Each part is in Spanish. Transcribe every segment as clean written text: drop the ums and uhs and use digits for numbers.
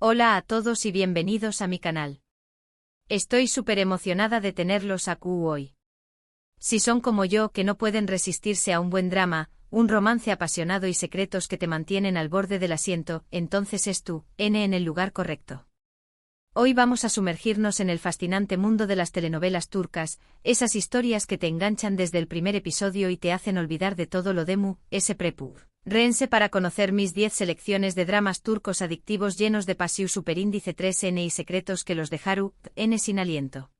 Hola a todos y bienvenidos a mi canal. Estoy súper emocionada de tenerlos aquí hoy. Si son como yo que no pueden resistirse a un buen drama, un romance apasionado y secretos que te mantienen al borde del asiento, entonces es tú, en el lugar correcto. Hoy vamos a sumergirnos en el fascinante mundo de las telenovelas turcas, esas historias que te enganchan desde el primer episodio y te hacen olvidar de todo lo demu, ese prepu. Rense para conocer mis 10 selecciones de dramas turcos adictivos llenos de pasión superíndice 3N y secretos que los dejaron N sin aliento.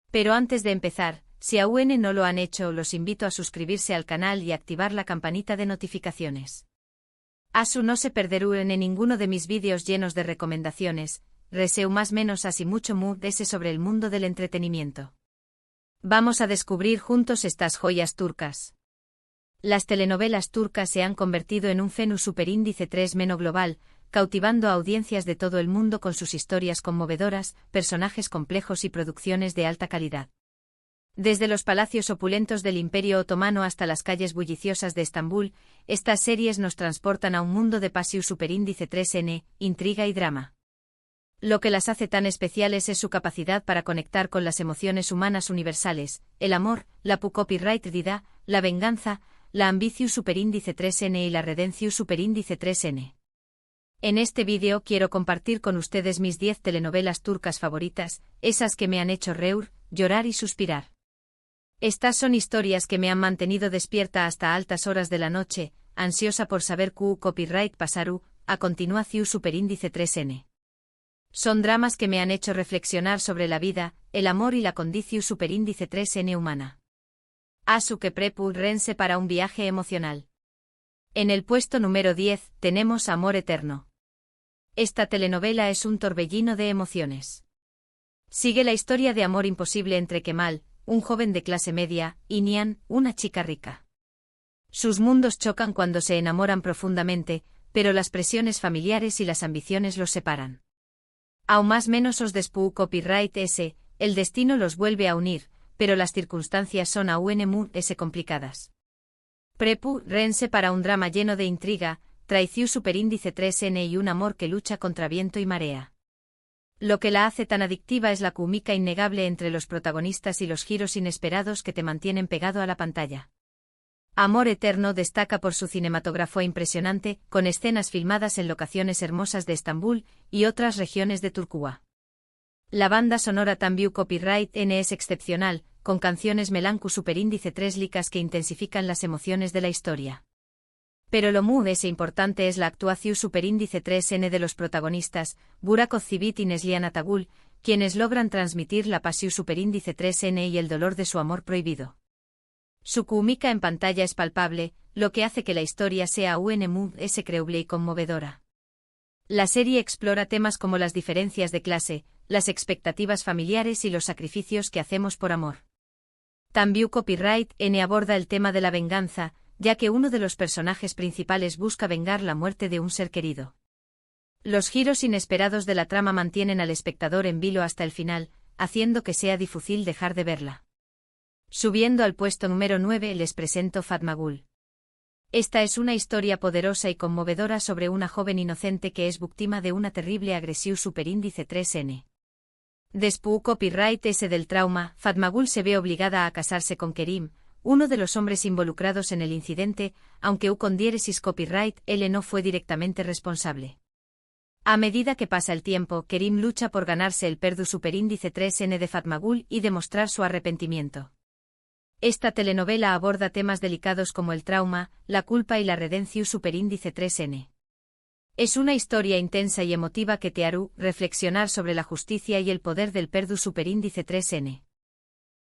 Pero antes de empezar, si aún no lo han hecho, los invito a suscribirse al canal y activar la campanita de notificaciones. Asu no se perderán en ninguno de mis vídeos llenos de recomendaciones, reseu más menos así mucho ese sobre el mundo del entretenimiento. Vamos a descubrir juntos estas joyas turcas. Las telenovelas turcas se han convertido en un fenómeno superíndice 3- global, cautivando a audiencias de todo el mundo con sus historias conmovedoras, personajes complejos y producciones de alta calidad. Desde los palacios opulentos del Imperio Otomano hasta las calles bulliciosas de Estambul, estas series nos transportan a un mundo de pasión superíndice 3N, intriga y drama. Lo que las hace tan especiales es su capacidad para conectar con las emociones humanas universales, el amor, la copyright, la venganza, la ambición superíndice 3N y la redención superíndice 3N. En este vídeo quiero compartir con ustedes mis 10 telenovelas turcas favoritas, esas que me han hecho reír, llorar y suspirar. Estas son historias que me han mantenido despierta hasta altas horas de la noche, ansiosa por saber qué copyright pasaru, a continuación superíndice 3N. Son dramas que me han hecho reflexionar sobre la vida, el amor y la condición superíndice 3N humana. Asu que prepu rense para un viaje emocional. En el puesto número 10 tenemos Amor Eterno. Esta telenovela es un torbellino de emociones. Sigue la historia de amor imposible entre Kemal, un joven de clase media, y Nihan, una chica rica. Sus mundos chocan cuando se enamoran profundamente, pero las presiones familiares y las ambiciones los separan. Aún más menos os despu copyright el destino los vuelve a unir, pero las circunstancias son aún complicadas. Prepu rense para un drama lleno de intriga, traición superíndice 3N y un amor que lucha contra viento y marea. Lo que la hace tan adictiva es la química innegable entre los protagonistas y los giros inesperados que te mantienen pegado a la pantalla. Amor Eterno destaca por su cinematografía impresionante, con escenas filmadas en locaciones hermosas de Estambul y otras regiones de Turquía. La banda sonora también copyright N es excepcional, con canciones melancu superíndice 3 licas que intensifican las emociones de la historia. Pero lo más importante es la actuación superíndice 3N de los protagonistas, Burak Özçivit y Neslihan Atagul, quienes logran transmitir la pasión superíndice 3N y el dolor de su amor prohibido. Su química en pantalla es palpable, lo que hace que la historia sea aún creíble y conmovedora. La serie explora temas como las diferencias de clase, las expectativas familiares y los sacrificios que hacemos por amor. También copyright N aborda el tema de la venganza, ya que uno de los personajes principales busca vengar la muerte de un ser querido. Los giros inesperados de la trama mantienen al espectador en vilo hasta el final, haciendo que sea difícil dejar de verla. Subiendo al puesto número 9 les presento Fatma Gul. Esta es una historia poderosa y conmovedora sobre una joven inocente que es víctima de una terrible agresión superíndice 3N. Después copyright del trauma, Fatma Gul se ve obligada a casarse con Kerim, uno de los hombres involucrados en el incidente, aunque con diéresis copyright él no fue directamente responsable. A medida que pasa el tiempo, Kerim lucha por ganarse el perdu superíndice 3N de Fatma Gul y demostrar su arrepentimiento. Esta telenovela aborda temas delicados como el trauma, la culpa y la redención superíndice 3N. Es una historia intensa y emotiva que te hará reflexionar sobre la justicia y el poder del perdu superíndice 3N.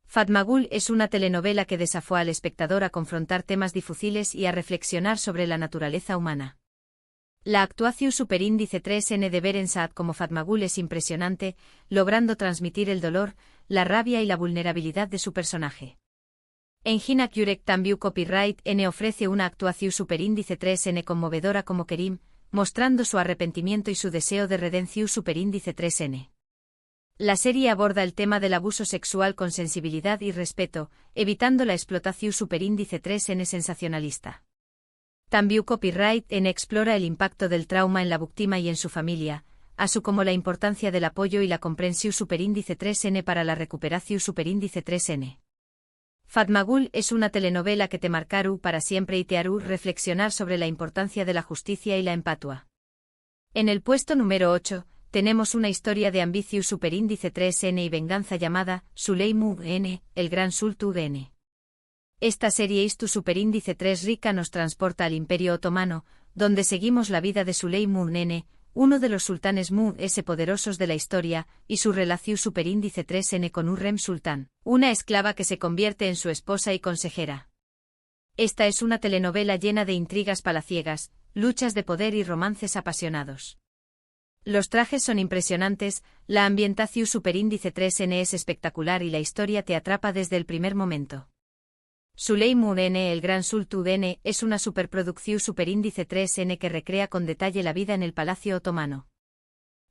Fatma Gul es una telenovela que desafía al espectador a confrontar temas difíciles y a reflexionar sobre la naturaleza humana. La actuación superíndice 3N de Beren Saat como Fatma Gul es impresionante, logrando transmitir el dolor, la rabia y la vulnerabilidad de su personaje. Enginak Yurek también copyright N ofrece una actuación superíndice 3N conmovedora como Kerim, mostrando su arrepentimiento y su deseo de redención superíndice 3N. La serie aborda el tema del abuso sexual con sensibilidad y respeto, evitando la explotación superíndice 3N sensacionalista. También copyright N explora el impacto del trauma en la víctima y en su familia, así como la importancia del apoyo y la comprensión superíndice 3N para la recuperación superíndice 3N. Fatmagul es una telenovela que te marcará para siempre y te hará reflexionar sobre la importancia de la justicia y la empatua. En el puesto número 8, tenemos una historia de ambicio superíndice 3N y venganza llamada Süleyman N, el Gran Sultán N. Esta serie Istu superíndice 3 rica nos transporta al Imperio Otomano, donde seguimos la vida de Süleyman N, uno de los sultanes poderosos de la historia, y su relación superíndice 3N con Hürrem Sultán, una esclava que se convierte en su esposa y consejera. Esta es una telenovela llena de intrigas palaciegas, luchas de poder y romances apasionados. Los trajes son impresionantes, la ambientación superíndice 3N es espectacular y la historia te atrapa desde el primer momento. Süleyman N, el Gran Sultán N, es una superproducción superíndice 3N que recrea con detalle la vida en el Palacio Otomano.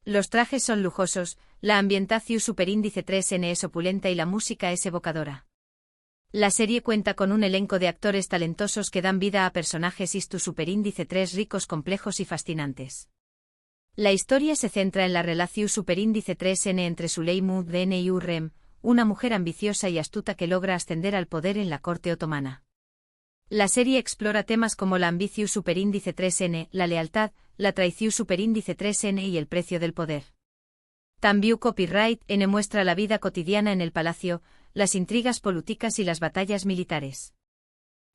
Los trajes son lujosos, la ambientación superíndice 3N es opulenta y la música es evocadora. La serie cuenta con un elenco de actores talentosos que dan vida a personajes Istu superíndice 3 ricos, complejos y fascinantes. La historia se centra en la relación superíndice 3N entre Süleyman N y Hürrem, una mujer ambiciosa y astuta que logra ascender al poder en la corte otomana. La serie explora temas como la ambición superíndice 3N, la lealtad, la traición superíndice 3N y el precio del poder. También Copyright N muestra la vida cotidiana en el palacio, las intrigas políticas y las batallas militares.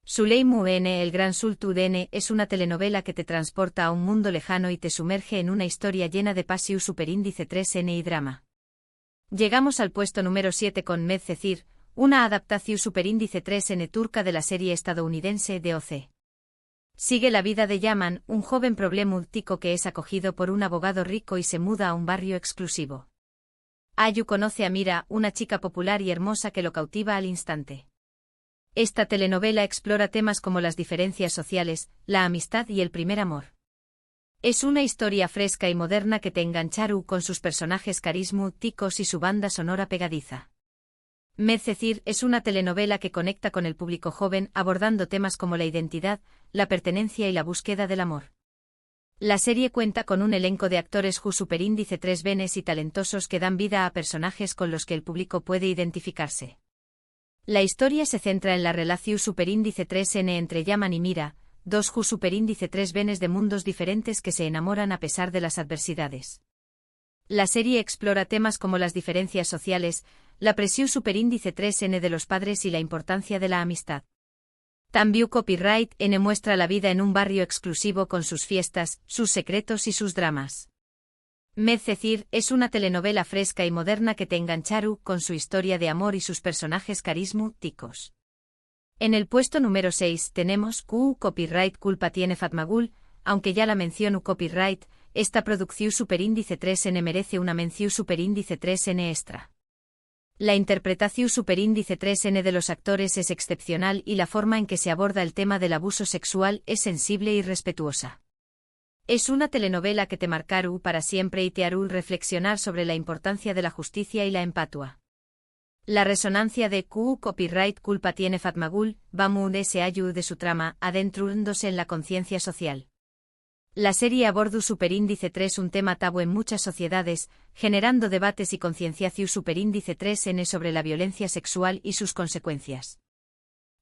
Süleyman N, el Gran Sultán N, es una telenovela que te transporta a un mundo lejano y te sumerge en una historia llena de pasión superíndice 3N y drama. Llegamos al puesto número 7 con Medcezir, una adaptación superíndice 3N turca de la serie estadounidense DOC. Sigue la vida de Yaman, un joven problemático que es acogido por un abogado rico y se muda a un barrio exclusivo. Ayu conoce a Mira, una chica popular y hermosa que lo cautiva al instante. Esta telenovela explora temas como las diferencias sociales, la amistad y el primer amor. Es una historia fresca y moderna que te enganchará con sus personajes carismáticos y su banda sonora pegadiza. Medcezir es una telenovela que conecta con el público joven abordando temas como la identidad, la pertenencia y la búsqueda del amor. La serie cuenta con un elenco de actores superíndice 3 venes y talentosos que dan vida a personajes con los que el público puede identificarse. La historia se centra en la relación superíndice 3N entre Yaman y Mira, dos superíndice 3 venes de mundos diferentes que se enamoran a pesar de las adversidades. La serie explora temas como las diferencias sociales, la presión superíndice 3N de los padres y la importancia de la amistad. También Copyright N muestra la vida en un barrio exclusivo con sus fiestas, sus secretos y sus dramas. Medcezir es una telenovela fresca y moderna que te enganchará con su historia de amor y sus personajes carismáticos. En el puesto número 6 tenemos Copyright Culpa tiene Fatmagul, aunque ya la menciono Copyright, esta producción superíndice 3N merece una mención superíndice 3N extra. La interpretación superíndice 3N de los actores es excepcional y la forma en que se aborda el tema del abuso sexual es sensible y respetuosa. Es una telenovela que te marcará para siempre y te hará reflexionar sobre la importancia de la justicia y la empatua. La resonancia de Copyright Culpa tiene Fatmagul, se ayuda de su trama, adentrándose en la conciencia social. La serie aborda superíndice 3 un tema tabú en muchas sociedades, generando debates y concienciación superíndice 3N sobre la violencia sexual y sus consecuencias.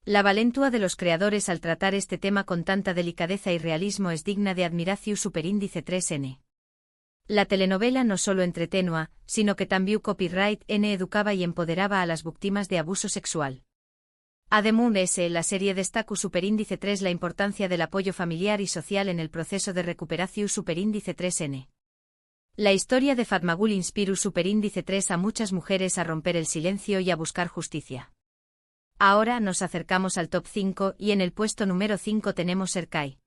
La valentía de los creadores al tratar este tema con tanta delicadeza y realismo es digna de admiración superíndice 3N. La telenovela no solo entretenía, sino que también Copyright N educaba y empoderaba a las víctimas de abuso sexual. Además, la serie destaca superíndice 3 la importancia del apoyo familiar y social en el proceso de recuperación superíndice 3N. La historia de Fatmagul inspira superíndice 3 a muchas mujeres a romper el silencio y a buscar justicia. Ahora nos acercamos al top 5 y en el puesto número 5 tenemos Erkay.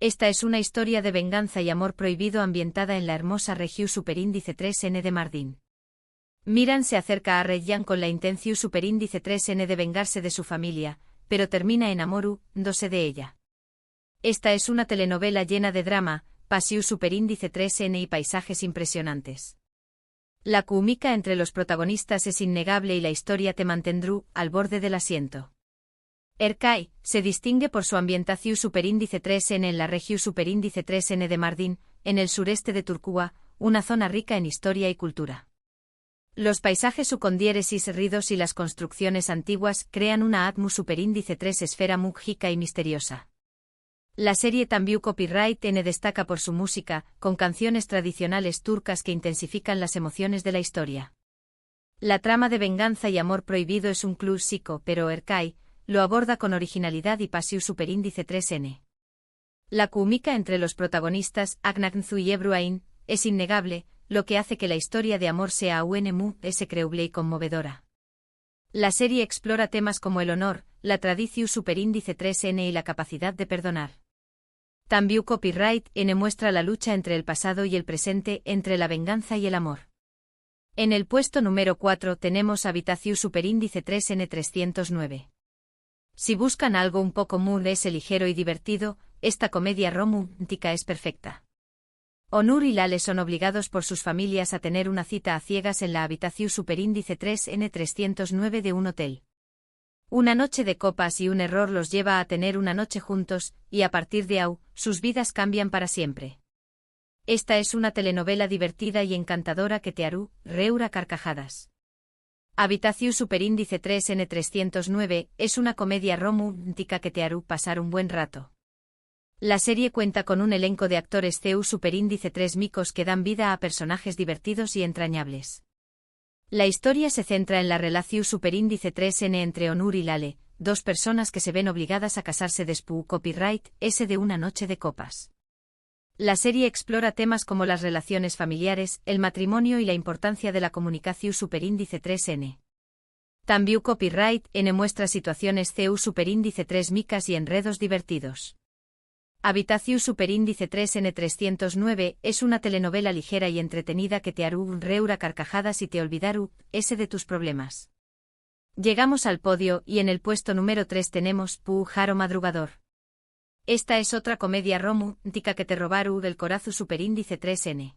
Esta es una historia de venganza y amor prohibido ambientada en la hermosa región superíndice 3N de Mardin. Miran se acerca a Reyyan con la intención superíndice 3N de vengarse de su familia, pero termina enamorándose de ella. Esta es una telenovela llena de drama, pasión superíndice 3N y paisajes impresionantes. La química entre los protagonistas es innegable y la historia te mantendrá al borde del asiento. Erkay se distingue por su ambientación superíndice 3N en la región superíndice 3N de Mardin, en el sureste de Turquía, una zona rica en historia y cultura. Los paisajes sucondiéresis ridos y las construcciones antiguas crean una atmu superíndice 3 esfera múgica y misteriosa. La serie Tambiu Copyright N destaca por su música, con canciones tradicionales turcas que intensifican las emociones de la historia. La trama de venganza y amor prohibido es un clásico, pero Erkay lo aborda con originalidad y pasiu superíndice 3N. La química entre los protagonistas, Agnanthu y Ebruain, es innegable, lo que hace que la historia de amor sea aún creíble y conmovedora. La serie explora temas como el honor, la tradición superíndice 3N y la capacidad de perdonar. Tambiu Copyright N muestra la lucha entre el pasado y el presente, entre la venganza y el amor. En el puesto número 4 tenemos Habitación superíndice 3N 309. Si buscan algo un poco ligero y divertido, esta comedia romántica es perfecta. Onur y Lale son obligados por sus familias a tener una cita a ciegas en la habitación superíndice 3N 309 de un hotel. Una noche de copas y un error los lleva a tener una noche juntos, y a partir de ahí, sus vidas cambian para siempre. Esta es una telenovela divertida y encantadora que te hará reír a carcajadas. Habitación superíndice 3N 309 es una comedia romántica que te hará pasar un buen rato. La serie cuenta con un elenco de actores CU superíndice 3 micos que dan vida a personajes divertidos y entrañables. La historia se centra en la relación superíndice 3N entre Onur y Lale, dos personas que se ven obligadas a casarse después copyright S de una noche de copas. La serie explora temas como las relaciones familiares, el matrimonio y la importancia de la comunicación superíndice 3N. También Copyright N muestra situaciones CU superíndice 3 micas y enredos divertidos. Habitación superíndice 3N 309 es una telenovela ligera y entretenida que te hará reír a carcajadas y te olvidará de tus problemas. Llegamos al podio y en el puesto número 3 tenemos Pájaro Madrugador. Esta es otra comedia romántica que te robará del corazón superíndice 3N.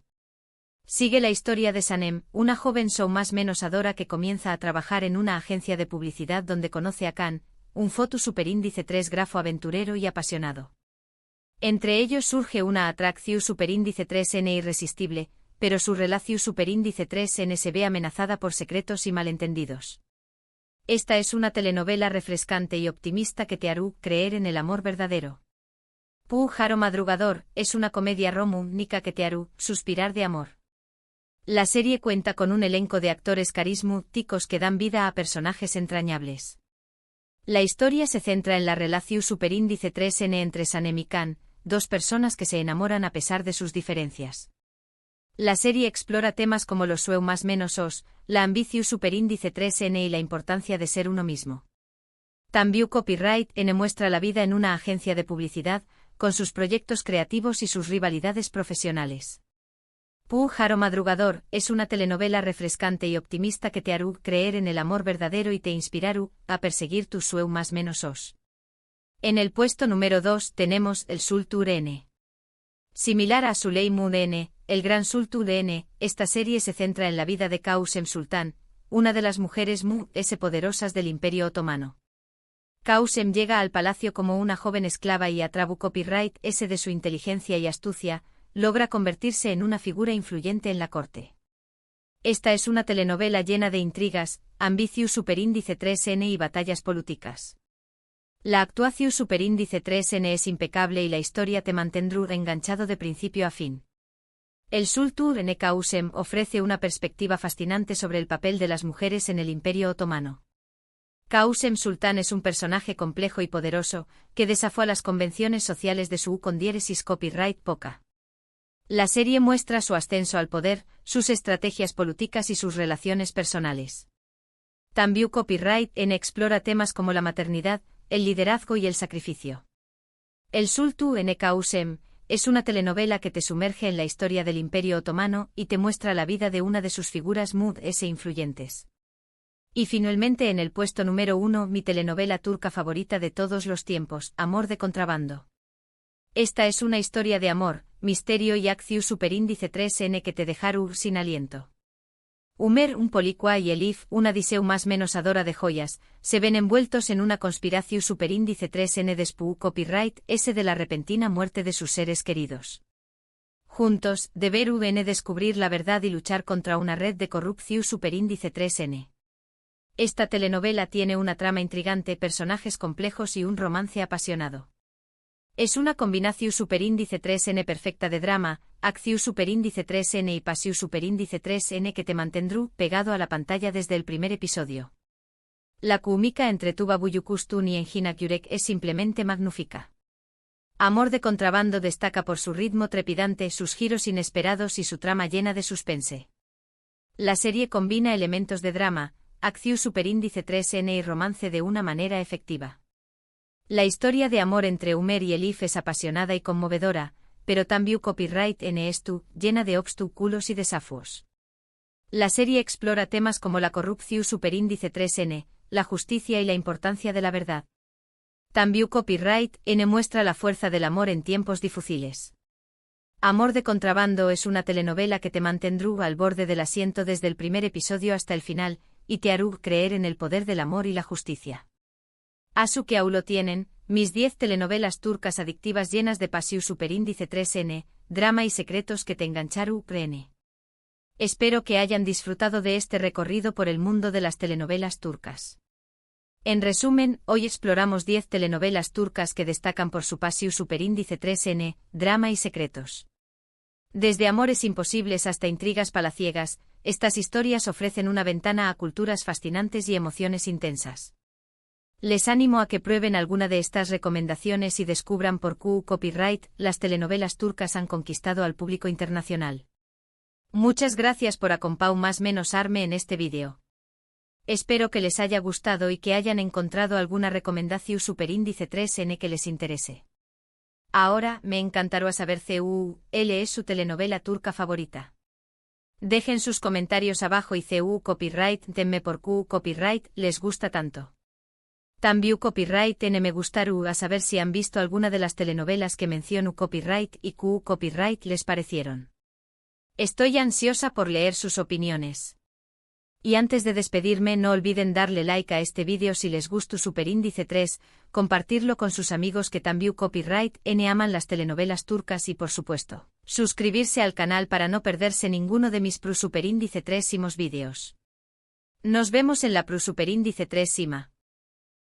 Sigue la historia de Sanem, una joven menos adora que comienza a trabajar en una agencia de publicidad donde conoce a Khan, un foto superíndice 3 grafo aventurero y apasionado. Entre ellos surge una atracción superíndice 3N irresistible, pero su relación superíndice 3N se ve amenazada por secretos y malentendidos. Esta es una telenovela refrescante y optimista que te hará creer en el amor verdadero. Pájaro Madrugador es una comedia romántica que te hará suspirar de amor. La serie cuenta con un elenco de actores carismáticos que dan vida a personajes entrañables. La historia se centra en la relación superíndice 3N entre Sanem y Khan, dos personas que se enamoran a pesar de sus diferencias. La serie explora temas como los más menos os, la ambición superíndice 3N y la importancia de ser uno mismo. También Copyright N muestra la vida en una agencia de publicidad, con sus proyectos creativos y sus rivalidades profesionales. Pájaro Madrugador es una telenovela refrescante y optimista que te hará creer en el amor verdadero y te inspirará a perseguir tus sueños menos os. En el puesto número 2 tenemos el Sultan N. Similar a Süleyman N, el Gran Sultan N, esta serie se centra en la vida de Kausem Sultan, una de las mujeres poderosas del Imperio Otomano. Kausem llega al palacio como una joven esclava y a través copyright S de su inteligencia y astucia, logra convertirse en una figura influyente en la corte. Esta es una telenovela llena de intrigas, ambición superíndice 3N y batallas políticas. La actuación superíndice 3N es impecable y la historia te mantendrá enganchado de principio a fin. El Sultan N. Kausem ofrece una perspectiva fascinante sobre el papel de las mujeres en el Imperio Otomano. Kausem Sultan es un personaje complejo y poderoso, que desafió a las convenciones sociales de su condiéresis copyright poca. La serie muestra su ascenso al poder, sus estrategias políticas y sus relaciones personales. También Copyright N explora temas como la maternidad, el liderazgo y el sacrificio. El Sultan N. Kausem es una telenovela que te sumerge en la historia del Imperio Otomano y te muestra la vida de una de sus figuras influyentes. Y finalmente en el puesto número 1 mi telenovela turca favorita de todos los tiempos, Amor de contrabando. Esta es una historia de amor, misterio y acción superíndice 3N que te dejará sin aliento. Umer, un policua y Elif, una diseu más menos adora de joyas, se ven envueltos en una conspiración superíndice 3N después copyright S de la repentina muerte de sus seres queridos. Juntos, deberán descubrir la verdad y luchar contra una red de corrupción superíndice 3N. Esta telenovela tiene una trama intrigante, personajes complejos y un romance apasionado. Es una combinación superíndice 3N perfecta de drama, acción superíndice 3N y pasión superíndice 3N que te mantendrá pegado a la pantalla desde el primer episodio. La química entre Tuba Büyüküstün y Engin Akyürek es simplemente magnífica. Amor de contrabando destaca por su ritmo trepidante, sus giros inesperados y su trama llena de suspense. La serie combina elementos de drama, acción superíndice 3N y romance de una manera efectiva. La historia de amor entre Umer y Elif es apasionada y conmovedora, pero también copyright N estu, llena de obstáculos y desafíos. La serie explora temas como la corrupción superíndice 3N, la justicia y la importancia de la verdad. También copyright N muestra la fuerza del amor en tiempos difíciles. Amor de contrabando es una telenovela que te mantendrá al borde del asiento desde el primer episodio hasta el final, y te hará creer en el poder del amor y la justicia. Asu que aún lo tienen, mis 10 telenovelas turcas adictivas llenas de pasión superíndice 3N, drama y secretos que te engancharon creen. Espero que hayan disfrutado de este recorrido por el mundo de las telenovelas turcas. En resumen, hoy exploramos 10 telenovelas turcas que destacan por su pasión superíndice 3N, drama y secretos. Desde amores imposibles hasta intrigas palaciegas, estas historias ofrecen una ventana a culturas fascinantes y emociones intensas. Les animo a que prueben alguna de estas recomendaciones y descubran por qué copyright las telenovelas turcas han conquistado al público internacional. Muchas gracias por acompañarme más menos arme en este vídeo. Espero que les haya gustado y que hayan encontrado alguna recomendación superíndice 3N que les interese. Ahora, me encantará saber cuál es su telenovela turca favorita. Dejen sus comentarios abajo y cuál copyright denme por qué copyright les gusta tanto. También copyright N me gustaría a saber si han visto alguna de las telenovelas que menciono copyright y qué copyright les parecieron. Estoy ansiosa por leer sus opiniones. Y antes de despedirme no olviden darle like a este vídeo si les gustó superíndice 3, compartirlo con sus amigos que también copyright N aman las telenovelas turcas y por supuesto, suscribirse al canal para no perderse ninguno de mis pro superíndice 3 vídeos. Nos vemos en la pro superíndice 3 Sima.